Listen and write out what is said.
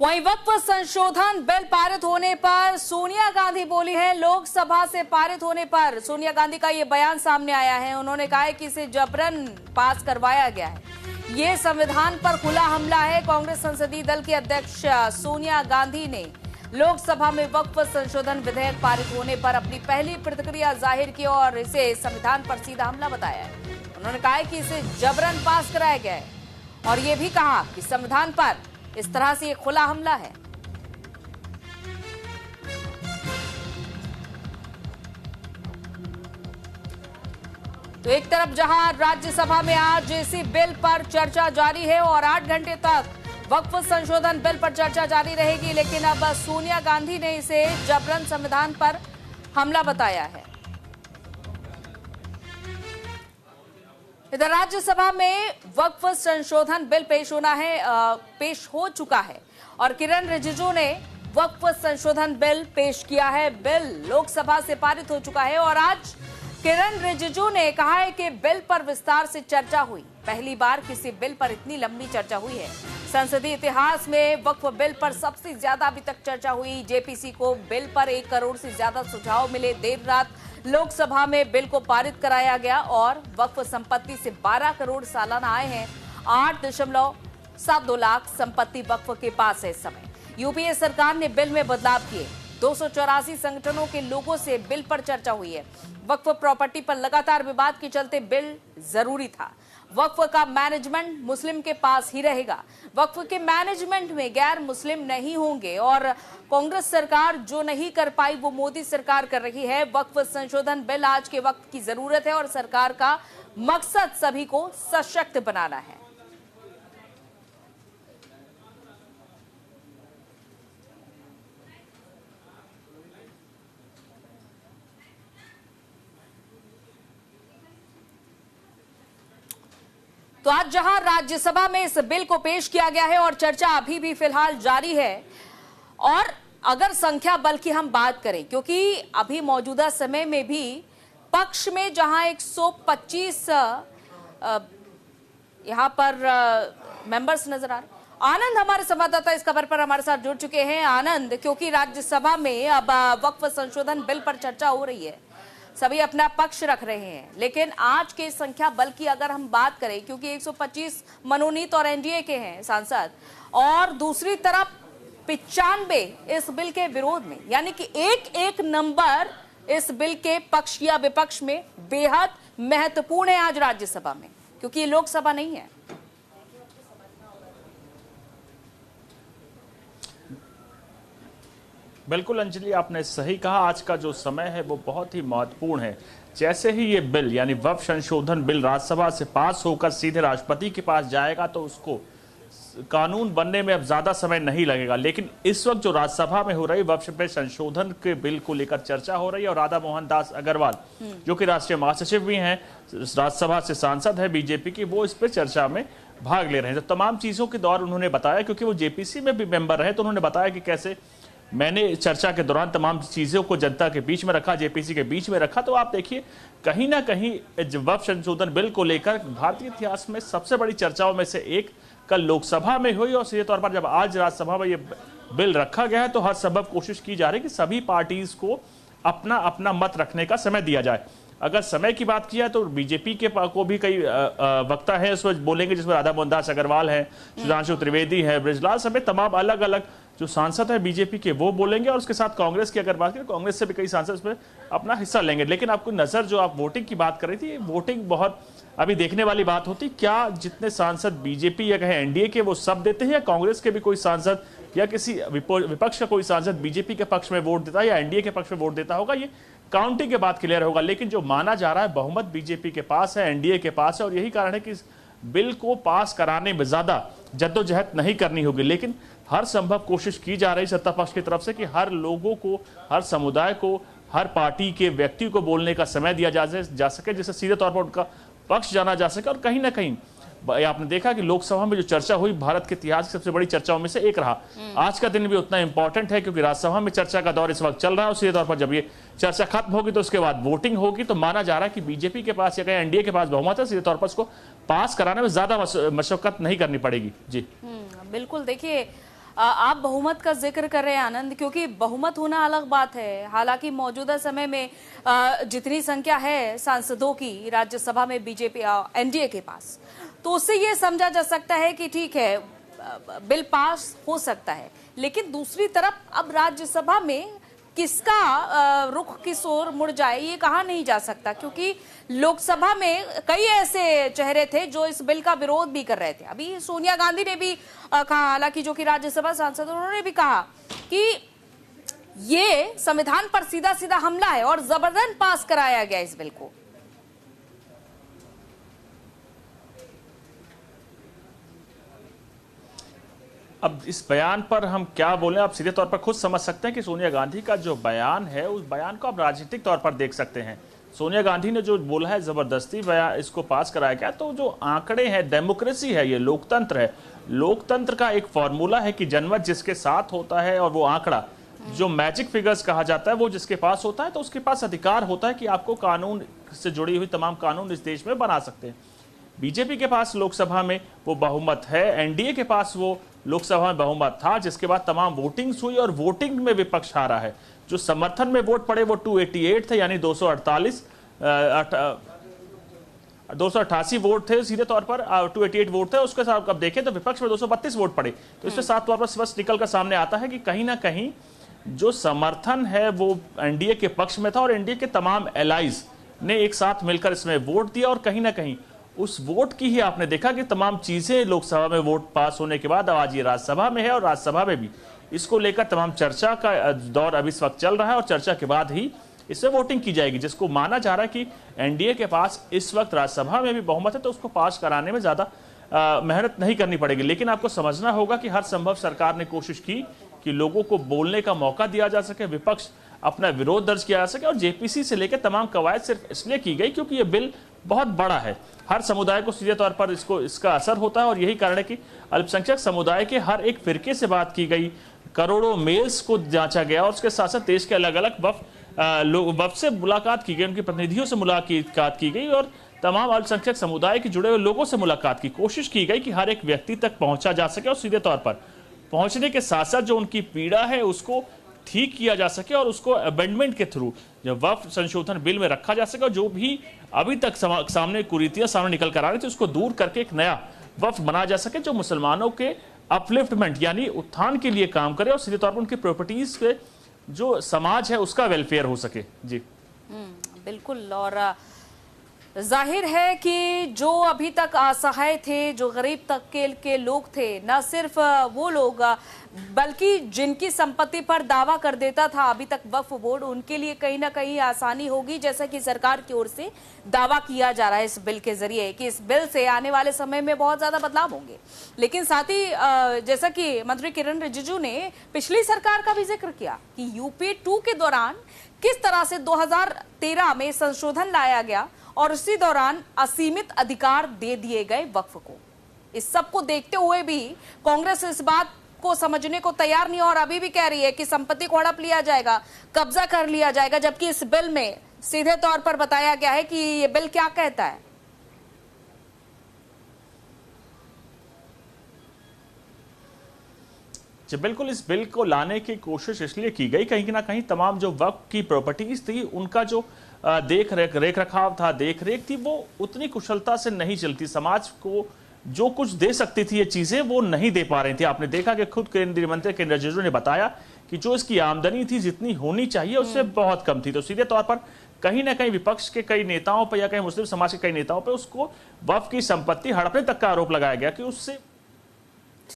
वहीं वक्फ संशोधन बिल पारित होने पर सोनिया गांधी बोली है। लोकसभा से पारित होने पर सोनिया गांधी का ये बयान सामने आया है। उन्होंने कहा है कि इसे जबरन पास करवाया गया है। ये संविधान पर खुला हमला है। कांग्रेस संसदीय दल की अध्यक्ष सोनिया गांधी ने लोकसभा में वक्फ संशोधन विधेयक पारित होने पर अपनी पहली प्रतिक्रिया जाहिर की और इसे संविधान पर सीधा हमला बताया है। उन्होंने कहा है कि इसे जबरन पास कराया गया है और ये भी कहा कि संविधान पर इस तरह से ये खुला हमला है। तो एक तरफ जहां राज्यसभा में आज इसी बिल पर चर्चा जारी है और 8 घंटे तक वक्फ संशोधन बिल पर चर्चा जारी रहेगी, लेकिन अब सोनिया गांधी ने इसे जबरन संविधान पर हमला बताया है। इधर राज्यसभा में वक्फ संशोधन बिल पेश हो चुका है और किरण रिजिजू ने वक्फ संशोधन बिल पेश किया है। बिल लोकसभा से पारित हो चुका है और आज किरण रिजिजू ने कहा है कि बिल पर विस्तार से चर्चा हुई। पहली बार किसी बिल पर इतनी लंबी चर्चा हुई है। संसदीय इतिहास में वक्फ बिल पर सबसे ज्यादा अभी तक चर्चा हुई। जेपीसी को बिल पर 1 करोड़ से ज्यादा सुझाव मिले। देर रात लोकसभा में बिल को पारित कराया गया और वक्फ संपत्ति से 12 करोड़ सालाना आए हैं। 8.72 लाख संपत्ति वक्फ के पास है इस समय। यूपीए सरकार ने बिल में बदलाव किए। 284 संगठनों के लोगों से बिल पर चर्चा हुई है। वक्फ प्रॉपर्टी पर लगातार विवाद के चलते बिल जरूरी था। वक्फ का मैनेजमेंट मुस्लिम के पास ही रहेगा। वक्फ के मैनेजमेंट में गैर मुस्लिम नहीं होंगे और कांग्रेस सरकार जो नहीं कर पाई वो मोदी सरकार कर रही है। वक्फ संशोधन बिल आज के वक्त की जरूरत है और सरकार का मकसद सभी को सशक्त बनाना है। तो आज जहां राज्यसभा में इस बिल को पेश किया गया है और चर्चा अभी भी फिलहाल जारी है, और अगर संख्या बल की हम बात करें, क्योंकि अभी मौजूदा समय में भी पक्ष में जहां 125 यहां पर मेंबर्स नजर आ रहे। आनंद हमारे संवाददाता इस खबर पर हमारे साथ जुड़ चुके हैं। आनंद, क्योंकि राज्यसभा में अब वक्फ संशोधन बिल पर चर्चा हो रही है, सभी अपना पक्ष रख रहे हैं, लेकिन आज के संख्या बल की अगर हम बात करें, क्योंकि 125 मनोनीत और एनडीए के हैं सांसद और दूसरी तरफ 95 इस बिल के विरोध में, यानी कि एक नंबर इस बिल के पक्ष या विपक्ष में बेहद महत्वपूर्ण है आज राज्यसभा में, क्योंकि ये लोकसभा नहीं है। बिल्कुल अंजलि, आपने सही कहा। आज का जो समय है वो बहुत ही महत्वपूर्ण है। जैसे ही ये बिल यानी वक्फ संशोधन बिल राज्यसभा से पास होकर सीधे राष्ट्रपति के पास जाएगा तो उसको कानून बनने में अब ज्यादा समय नहीं लगेगा। लेकिन इस वक्त जो राज्यसभा में हो रही वक्फ संशोधन के बिल को लेकर चर्चा हो रही है और राधा मोहन दास अग्रवाल जो कि राष्ट्रीय महासचिव भी हैं, राज्यसभा से सांसद है बीजेपी की, वो इस पर चर्चा में भाग ले रहे हैं। तो तमाम चीजों के दौर उन्होंने बताया, क्योंकि वो जेपीसी में भी मेंबर रहे, तो उन्होंने बताया कि कैसे मैंने चर्चा के दौरान तमाम चीजों को जनता के बीच में रखा, जेपीसी के बीच में रखा। तो आप देखिए, कहीं ना कहीं वक्फ संशोधन बिल को लेकर भारतीय इतिहास में सबसे बड़ी चर्चाओं में से एक कल लोकसभा में हुई और सीधे तौर पर जब आज राज्यसभा में ये बिल रखा गया है तो हर संभव कोशिश की जा रही है कि सभी पार्टीज को अपना अपना मत रखने का समय दिया जाए। अगर समय की बात की जाए तो बीजेपी के को भी कई वक्ता है उसमें बोलेंगे, जिसमें राधा मोहन दास अग्रवाल है, सुधांशु त्रिवेदी है, ब्रजलाल समेत तमाम अलग अलग जो सांसद है बीजेपी के वो बोलेंगे, और उसके साथ कांग्रेस की अगर बात करें, कांग्रेस से भी कई सांसद इसमें अपना हिस्सा लेंगे। लेकिन आपको नजर, जो आप वोटिंग की बात कर रही थी, वोटिंग बहुत अभी देखने वाली बात होती। क्या जितने सांसद बीजेपी या कहें एनडीए के वो सब देते हैं, या कांग्रेस के भी कोई सांसद या किसी विपक्ष का कोई सांसद बीजेपी के पक्ष में वोट देता है या एनडीए के पक्ष में वोट देता होगा, ये काउंटिंग के बाद क्लियर होगा। लेकिन जो माना जा रहा है बहुमत बीजेपी के पास है, एनडीए के पास है, और यही कारण है कि इस बिल को पास कराने में ज्यादा जद्दोजहद नहीं करनी होगी। लेकिन हर संभव कोशिश की जा रही सत्ता पक्ष की तरफ से कि हर लोगों को, हर समुदाय को, हर पार्टी के व्यक्ति को बोलने का समय दिया जा सके, जिससे सीधे तौर पर उनका पक्ष जाना जा सके। और कहीं ना कहीं आपने देखा कि लोकसभा में जो चर्चा हुई भारत के इतिहास की सबसे बड़ी चर्चाओं में से एक रहा। आज का दिन भी उतना इंपॉर्टेंट है क्योंकि राज्यसभा में चर्चा का दौर इस वक्त चल रहा है और सीधे तौर पर जब ये चर्चा खत्म होगी तो उसके बाद वोटिंग होगी। तो माना जा रहा है कि बीजेपी के पास या कहीं एनडीए के पास बहुमत है, सीधे तौर पर उसको पास कराने में ज्यादा मशक्कत नहीं करनी पड़ेगी। जी बिल्कुल। देखिए, आप बहुमत का जिक्र कर रहे हैं आनंद, क्योंकि बहुमत होना अलग बात है। हालांकि मौजूदा समय में जितनी संख्या है सांसदों की राज्यसभा में बीजेपी एनडीए के पास, तो उससे ये समझा जा सकता है कि ठीक है बिल पास हो सकता है। लेकिन दूसरी तरफ अब राज्यसभा में किसका रुख किस ओर मुड़ जाए ये कहा नहीं जा सकता, क्योंकि लोकसभा में कई ऐसे चेहरे थे जो इस बिल का विरोध भी कर रहे थे। अभी सोनिया गांधी ने भी कहा, हालांकि जो कि राज्यसभा सांसद, उन्होंने भी कहा कि ये संविधान पर सीधा सीधा हमला है और जबरदस्ती पास कराया गया इस बिल को। अब इस बयान पर हम क्या बोलें, आप सीधे तौर पर खुद समझ सकते हैं कि सोनिया गांधी का जो बयान है उस बयान को आप राजनीतिक तौर पर देख सकते हैं। सोनिया गांधी ने जो बोला है जबरदस्ती बयान इसको पास कराया गया, तो जो आंकड़े हैं, डेमोक्रेसी है, ये लोकतंत्र है। लोकतंत्र का एक फॉर्मूला है कि जनमत जिसके साथ होता है और वो आंकड़ा जो मैजिक फिगर्स कहा जाता है वो जिसके पास होता है, तो उसके पास अधिकार होता है कि आपको कानून से जुड़ी हुई तमाम कानून इस देश में बना सकते हैं। बीजेपी के पास लोकसभा में वो बहुमत है, एनडीए के पास वो लोकसभा में बहुमत था, जिसके बाद तमाम वोटिंग्स हुई और वोटिंग में विपक्ष हारा है। जो समर्थन में वोट पड़े वो 288 थे, यानी 288 वोट थे सीधे तौर पर, 288 वोट थे। उसके साथ अब देखें तो विपक्ष में 232 वोट पड़े। तो इससे साफ तौर पर स्पष्ट निकल कर सामने आता है कि कहीं ना कहीं जो समर्थन है वो एनडीए के पक्ष में था और एनडीए के तमाम एलाइज ने एक साथ मिलकर इसमें वोट दिया। और कहीं ना कहीं उस वोट की ही आपने देखा कि तमाम चीजें लोकसभा में वोट पास होने के बाद आज ये राज्यसभा में है और राज्यसभा में भी इसको लेकर तमाम चर्चा का दौर अभी इस वक्त चल रहा है और चर्चा के बाद ही इसमें वोटिंग की जाएगी, जिसको माना जा रहा है कि एनडीए के पास इस वक्त राज्यसभा में भी बहुमत है, तो उसको पास कराने में ज्यादा मेहनत नहीं करनी पड़ेगी। लेकिन आपको समझना होगा कि हर संभव सरकार ने कोशिश की कि लोगों को बोलने का मौका दिया जा सके, विपक्ष अपना विरोध दर्ज किया जा सके, और जेपीसी से लेकर तमाम कवायद सिर्फ इसलिए की गई क्योंकि यह बिल बहुत बड़ा है, हर समुदाय को सीधे तौर पर इसका असर होता है। और यही कारण है कि अल्पसंख्यक समुदाय के हर एक फिरके से बात की गई, करोड़ों मेल्स को जांचा गया और उसके साथ साथ देश के अलग अलग वफ से मुलाकात की गई, उनके प्रतिनिधियों से मुलाकात की गई और तमाम अल्पसंख्यक समुदाय के जुड़े हुए लोगों से मुलाकात की कोशिश की गई कि हर एक व्यक्ति तक पहुंचा जा सके और सीधे तौर पर पहुंचने के साथ साथ जो उनकी पीड़ा है उसको ठीक किया जा सके और उसको अमेंडमेंट के थ्रू जो वक्फ संशोधन बिल में रखा जा सके और जो भी अभी तक सामने कुरीतियां सामने निकल कर आ रही थी उसको दूर करके एक नया वक्फ बनाया जा सके जो मुसलमानों के अपलिफ्टमेंट यानी उत्थान के लिए काम करे और सीधे तौर पर उनकी प्रॉपर्टीज पे जो समाज है उसका वेलफेयर हो सके। जी बिल्कुल। और जाहिर है कि जो अभी तक असहाय थे, जो गरीब तबके के लोग थे, न सिर्फ वो लोग बल्कि जिनकी संपत्ति पर दावा कर देता था अभी तक वक्फ बोर्ड, उनके लिए कहीं ना कहीं आसानी होगी, जैसा कि सरकार की ओर से दावा किया जा रहा है इस बिल के जरिए कि इस बिल से आने वाले समय में बहुत ज्यादा बदलाव होंगे। लेकिन साथ ही जैसा कि मंत्री किरण रिजिजू ने पिछली सरकार का भी जिक्र किया कि यूपीए 2 के दौरान किस तरह से 2013 में संशोधन लाया गया और उसी दौरान असीमित अधिकार दे दिए गए वक्फ को। इस सब को देखते हुए भी कांग्रेस इस बात को समझने को तैयार नहीं और अभी भी कह रही है कि संपत्ति को हड़प लिया जाएगा, कब्जा कर लिया जाएगा, जबकि इस बिल में सीधे तौर पर बताया गया है कि ये बिल क्या कहता है। बिल्कुल, इस बिल को लाने की कोशिश इसलिए की गई कहीं ना कहीं तमाम जो वक्फ की प्रॉपर्टीज थी उनका जो देख रखाव था, देख रेख थी, वो उतनी कुशलता से नहीं चलती। समाज को जो कुछ दे सकती थी ये चीजें वो नहीं दे पा रही थी। आपने देखा कि खुद केंद्रीय मंत्री किरण रिजिजू ने बताया कि जो इसकी आमदनी थी जितनी होनी चाहिए उससे बहुत कम थी। तो सीधे तौर पर कहीं ना कहीं विपक्ष के कई नेताओं पर या कहीं मुस्लिम समाज के कई नेताओं पर उसको वक्फ की संपत्ति हड़पने तक का आरोप लगाया गया कि उससे